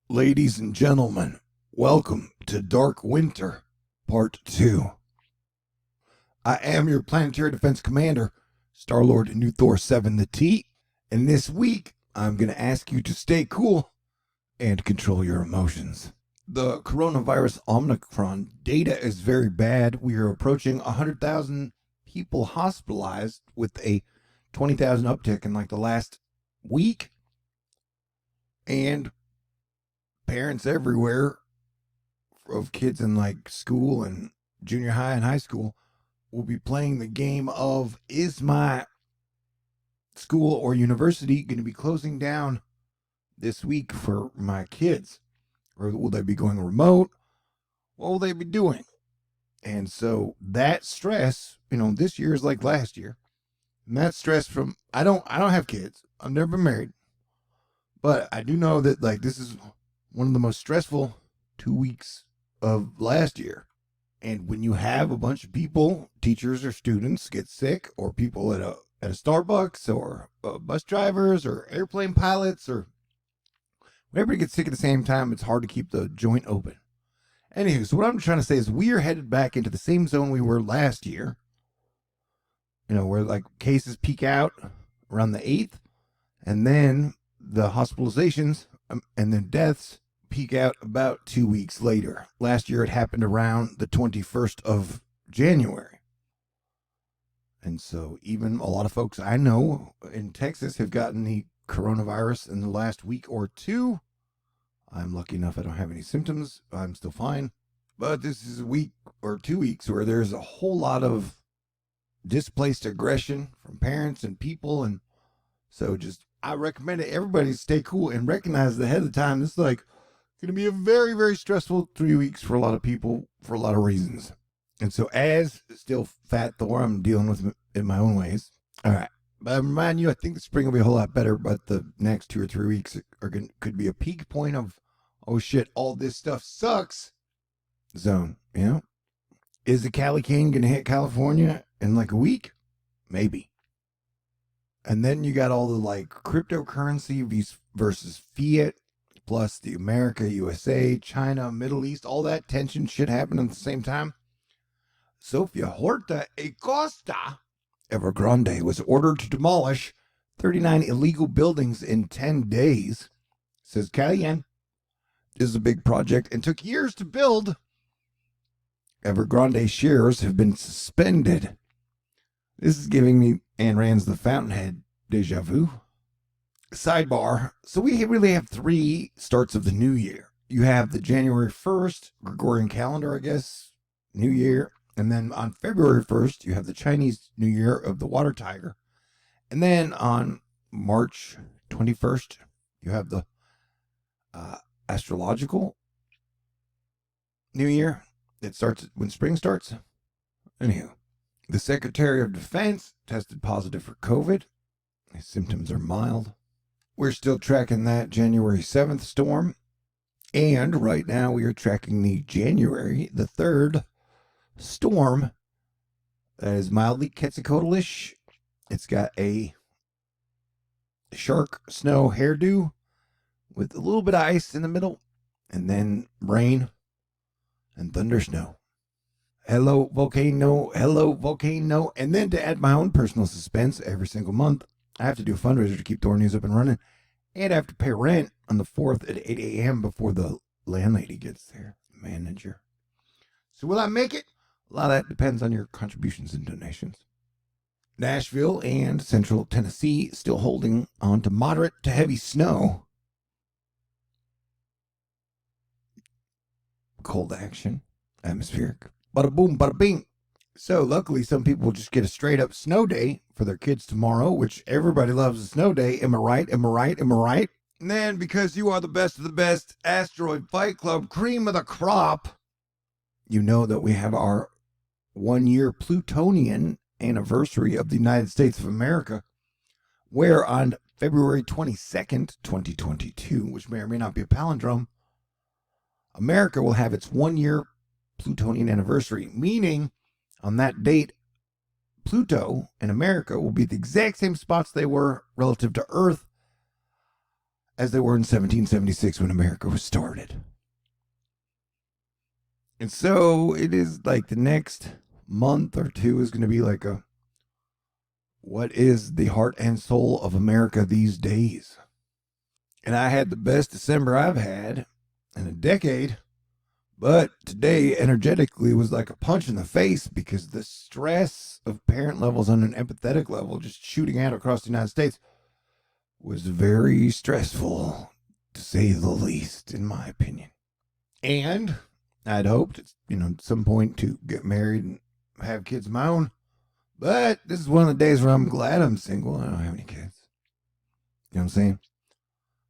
Ladies and gentlemen, welcome to Dark Winter, Part 2. I am your planetary defense commander, Star-Lord New Thor 7 the T, and this week I'm going to ask you to stay cool and control your emotions. The coronavirus Omicron data is very bad. We are approaching 100,000 people hospitalized with a 20,000 uptick in like the last week, and parents everywhere of kids in like school and junior high and high school will be playing the game of, is my school or university going to be closing down this week for my kids? Or will they be going remote? What will they be doing? And so that stress, this year is like last year. And that stress from, I don't have kids. I've never been married. But I do know that like this is one of the most stressful 2 weeks of last year. And when you have a bunch of people, teachers or students, get sick, or people at a Starbucks, or bus drivers, or airplane pilots, or whenever get sick at the same time, it's hard to keep the joint open. Anywho, so what I'm trying to say is we are headed back into the same zone we were last year. Where like cases peak out around the 8th, and then the hospitalizations and then deaths peak out about 2 weeks later. Last year it happened around the 21st of January. And so even a lot of folks I know in Texas have gotten the coronavirus in the last week or two. I'm lucky enough I don't have any symptoms. I'm still fine. But this is a week or 2 weeks where there's a whole lot of displaced aggression from parents and people. And so I recommend that everybody stay cool and recognize ahead of time this is like going to be a very, very stressful 3 weeks for a lot of people for a lot of reasons. And so as still fat Thor, I'm dealing with it in my own ways. All right. But I remind you, I think the spring will be a whole lot better, but the next 2 or 3 weeks could be a peak point of, oh shit, all this stuff sucks zone. Is the Cali Cane going to hit California in like a week? Maybe. And then you got all the like cryptocurrency versus fiat, plus the America, USA, China, Middle East, all that tension shit happening at the same time. Sofia Horta Acosta Evergrande was ordered to demolish 39 illegal buildings in 10 days, says Calian. This is a big project and took years to build. Evergrande shares have been suspended. This is giving me Ayn Rand's The Fountainhead deja vu. Sidebar. So we really have 3 starts of the new year. You have the January 1st, Gregorian calendar, I guess, New Year. And then on February 1st, you have the Chinese New Year of the Water Tiger. And then on March 21st, you have the astrological New Year. It starts when spring starts. Anyhow, the Secretary of Defense tested positive for COVID. His symptoms are mild. We're still tracking that January 7th storm. And right now we are tracking the January the 3rd storm that is mildly Quetzalcoatl-ish. It's got a shark snow hairdo with a little bit of ice in the middle, and then rain and thunder snow. Hello, volcano. Hello, volcano. And then to add my own personal suspense, every single month, I have to do a fundraiser to keep THORnews up and running. And I have to pay rent on the 4th at 8 a.m. before the landlady gets there, the manager. So will I make it? A lot of that depends on your contributions and donations. Nashville and central Tennessee still holding on to moderate to heavy snow. Cold action, atmospheric. Bada boom, bada bing. So luckily some people just get a straight up snow day for their kids tomorrow, which everybody loves a snow day. Am I right? Am I right? Am I right? And then because you are the best of the best, Asteroid Fight Club, cream of the crop, you know that we have our 1-year Plutonian anniversary of the United States of America, where on February 22nd, 2022, which may or may not be a palindrome, America will have its 1-year Plutonian anniversary, meaning on that date, Pluto and America will be at the exact same spots they were relative to Earth as they were in 1776 when America was started. And so it is like the next month or two is going to be like what is the heart and soul of America these days? And I had the best December I've had in a decade. But today, energetically, was like a punch in the face because the stress of parent levels on an empathetic level just shooting out across the United States was very stressful, to say the least, in my opinion. And I'd hoped, at some point to get married and have kids of my own. But this is one of the days where I'm glad I'm single. I don't have any kids. You know what I'm saying?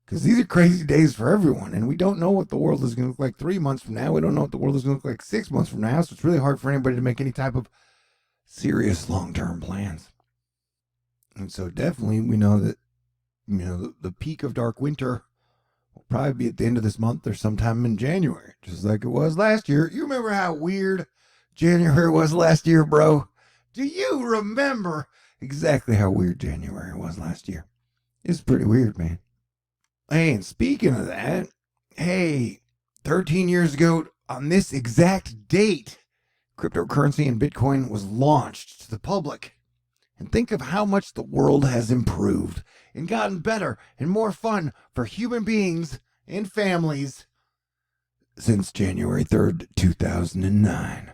Because these are crazy days for everyone, and we don't know what the world is going to look like 3 months from now. We don't know what the world is going to look like 6 months from now, so it's really hard for anybody to make any type of serious long-term plans. And so definitely we know that, the peak of dark winter will probably be at the end of this month or sometime in January, just like it was last year. You remember how weird January was last year, bro? Do you remember exactly how weird January was last year? It's pretty weird, man. Hey, and speaking of that, 13 years ago on this exact date, cryptocurrency and Bitcoin was launched to the public. And think of how much the world has improved and gotten better and more fun for human beings and families since January 3rd, 2009.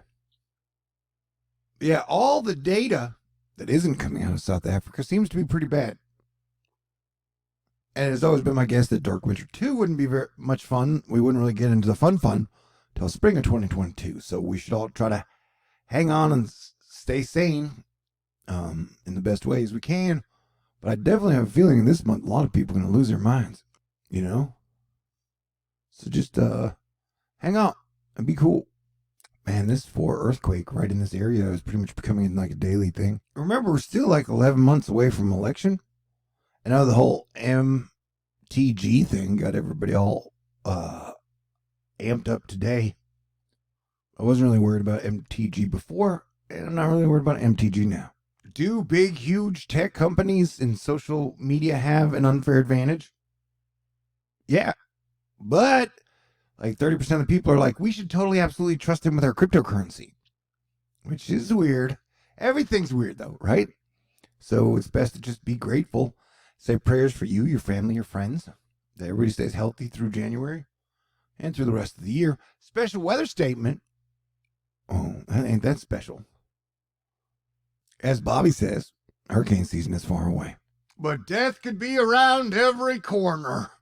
Yeah, all the data that isn't coming out of South Africa seems to be pretty bad. And it's always been my guess that Dark Winter 2 wouldn't be very much fun. We wouldn't really get into the fun until spring of 2022. So we should all try to hang on and stay sane in the best ways we can. But I definitely have a feeling this month a lot of people are going to lose their minds, So just hang on and be cool. Man, this 4 earthquake right in this area is pretty much becoming like a daily thing. Remember, we're still like 11 months away from election. And now the whole MTG thing got everybody all amped up today. I wasn't really worried about MTG before, and I'm not really worried about MTG now. Do big, huge tech companies in social media have an unfair advantage? Yeah, but like 30% of the people are like, we should totally, absolutely trust them with our cryptocurrency, which is weird. Everything's weird, though, right? So it's best to just be grateful. Say prayers for you, your family, your friends, that everybody stays healthy through January and through the rest of the year. Special weather statement. Oh, ain't that special? As Bobby says, hurricane season is far away. But death could be around every corner.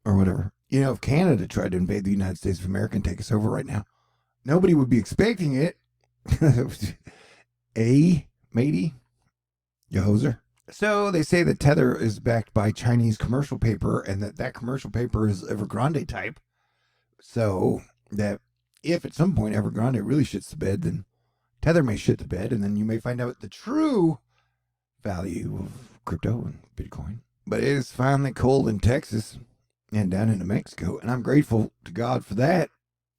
Or whatever. If Canada tried to invade the United States of America and take us over right now, nobody would be expecting it. Matey? You hoser? So they say that Tether is backed by Chinese commercial paper and that commercial paper is Evergrande type. So that if at some point Evergrande really shits the bed, then Tether may shit the bed, and then you may find out the true value of crypto and Bitcoin. But it is finally cold in Texas and down in New Mexico, and I'm grateful to God for that.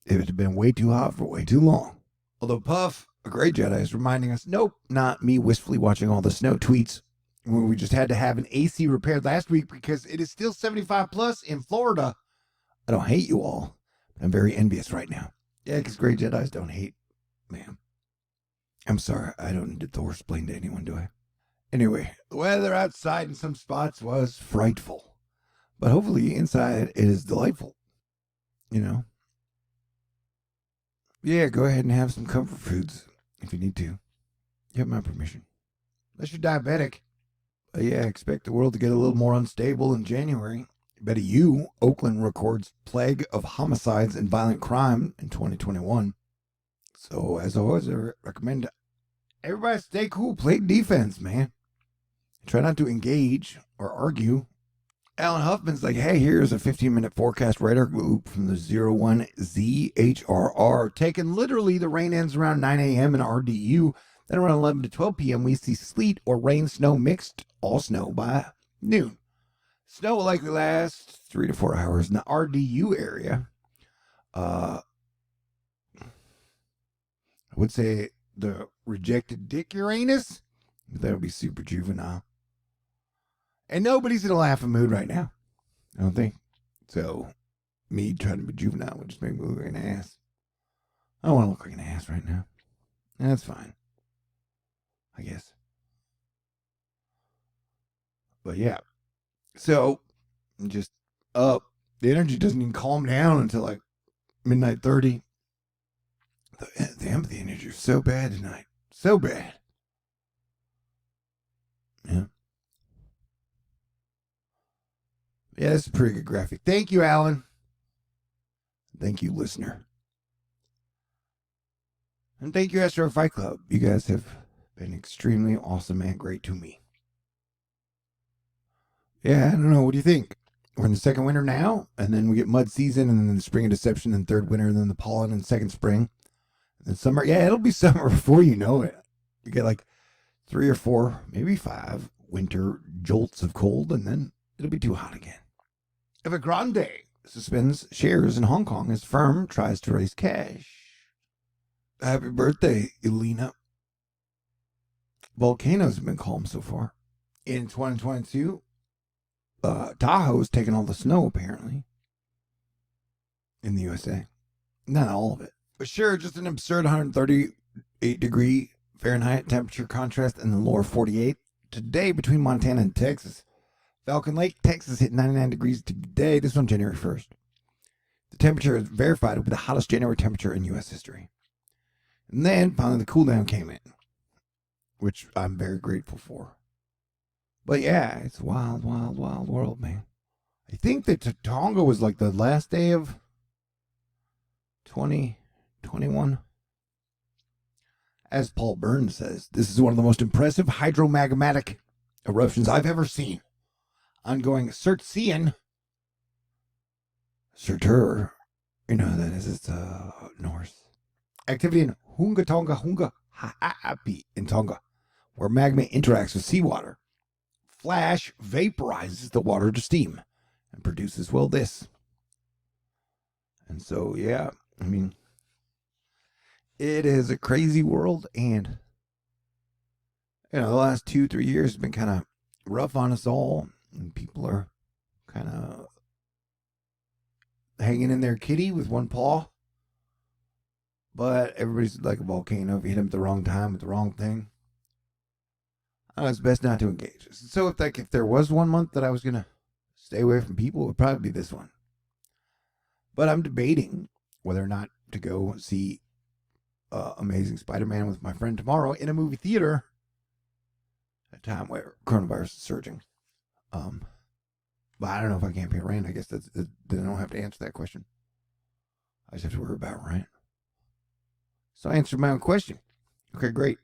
It had been way too hot for way too long. Although Puff, a great Jedi, is reminding us, nope, not me wistfully watching all the snow tweets when we just had to have an AC repaired last week because it is still 75 plus in Florida. I don't hate you all. I'm very envious right now. Yeah, because great Jedis don't hate, ma'am. I'm sorry, I don't need to Thor-splain to anyone, do I? Anyway, the weather outside in some spots was frightful. But hopefully inside it is delightful. Yeah, go ahead and have some comfort foods if you need to. You have my permission. Unless you're diabetic. Yeah, expect the world to get a little more unstable in January. Better you, Oakland records plague of homicides and violent crime in 2021. So, as always, I recommend everybody stay cool, play defense, man. Try not to engage or argue. Alan Huffman's like, hey, here's a 15-minute forecast radar group from the 01ZHRR. Taken literally, the rain ends around 9 a.m. in RDU. Then around 11 to 12 p.m., we see sleet or rain, snow mixed, all snow by noon. Snow will likely last 3 to 4 hours in the RDU area. I would say the rejected dick Uranus. That would be super juvenile. And nobody's in a laughing mood right now, I don't think. So, me trying to be juvenile would just make me look like an ass. I don't want to look like an ass right now. And that's fine, I guess. But yeah. So, just up. The energy doesn't even calm down until like midnight 30. The empathy energy is so bad tonight. So bad. Yeah. Yeah, that's a pretty good graphic. Thank you, Alan. Thank you, listener. And thank you, Astro Fight Club. You guys have been extremely awesome and great to me. Yeah, I don't know. What do you think? We're in the second winter now, and then we get mud season, and then the spring of deception, and third winter, and then the pollen, and second spring, and then summer. Yeah, it'll be summer before you know it. You get like 3 or 4, maybe 5 winter jolts of cold, and then it'll be too hot again. Evergrande suspends shares in Hong Kong as firm tries to raise cash. Happy birthday, Elena. Volcanoes have been calm so far. In 2022, Tahoe's taken all the snow, apparently, in the USA. Not all of it. But sure, just an absurd 138-degree Fahrenheit temperature contrast in the lower 48. Today, between Montana and Texas, Falcon Lake, Texas hit 99 degrees today. This is on January 1st. The temperature is verified to be the hottest January temperature in U.S. history. And then, finally, the cool down came in, which I'm very grateful for. But yeah, it's a wild, wild, wild world, man. I think that Tonga was like the last day of 2021. As Paul Burns says, this is one of the most impressive hydromagmatic eruptions I've ever seen. Ongoing Surtsian, Surtur, that is its Norse. Activity in Hunga Tonga Hunga Ha'api in Tonga, where magma interacts with seawater. Flash vaporizes the water to steam and produces, well, this. And so, yeah, I mean, it is a crazy world, and, the last 2-3 years have been kind of rough on us all, and people are kind of hanging in their kitty with one paw. But everybody's like a volcano. If you hit them at the wrong time with the wrong thing, it's best not to engage. So if there was 1 month that I was going to stay away from people, it would probably be this one. But I'm debating whether or not to go see Amazing Spider-Man with my friend tomorrow in a movie theater at a time where coronavirus is surging. But I don't know if I can't pay rent. I guess then I don't have to answer that question. I just have to worry about rent. So I answered my own question. Okay, great.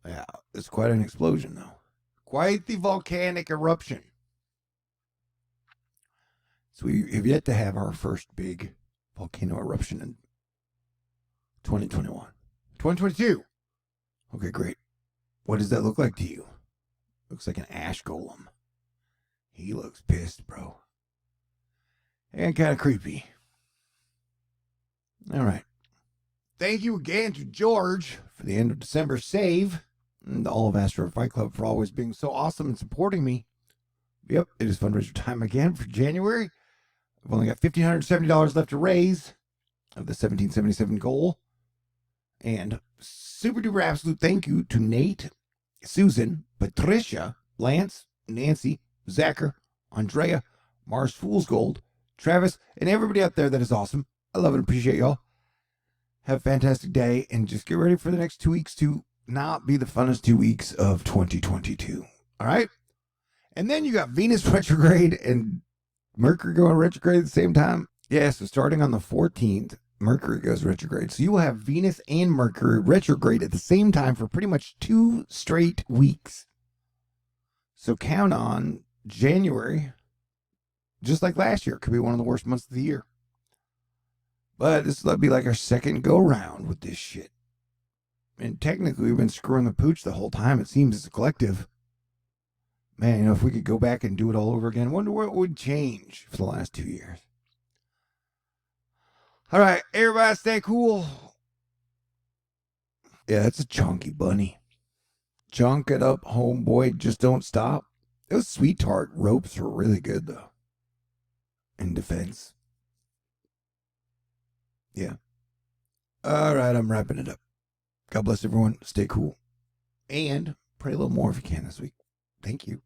Yeah, it's quite an explosion, though. Quite the volcanic eruption. So we have yet to have our first big volcano eruption in 2021. 2022. Okay, great. What does that look like to you? Looks like an ash golem. He looks pissed, bro. And kind of creepy. All right. Thank you again to George for the end of December save, and all of Astro Fight Club for always being so awesome and supporting me. Yep, it is fundraiser time again for January. I've only got $1,570 left to raise of the 1777 goal. And super duper absolute thank you to Nate, Susan, Patricia, Lance, Nancy, Zachar, Andrea, Mars Fool's Gold, Travis, and everybody out there that is awesome. I love and appreciate y'all. Have a fantastic day, and just get ready for the next 2 weeks to not be the funnest 2 weeks of 2022. All right? And then you got Venus retrograde and Mercury going retrograde at the same time. Yeah, so starting on the 14th, Mercury goes retrograde. So you will have Venus and Mercury retrograde at the same time for pretty much 2 straight weeks. So count on January, just like last year. It could be one of the worst months of the year. But this will be like our second go-round with this shit. And technically, we've been screwing the pooch the whole time, it seems, as a collective. Man, if we could go back and do it all over again, wonder what would change for the last 2 years. All right, everybody stay cool. Yeah, that's a chunky bunny. Chunk it up, homeboy. Just don't stop. Those sweetheart ropes are really good, though. In defense. Yeah. All right, I'm wrapping it up. God bless everyone. Stay cool. And pray a little more if you can this week. Thank you.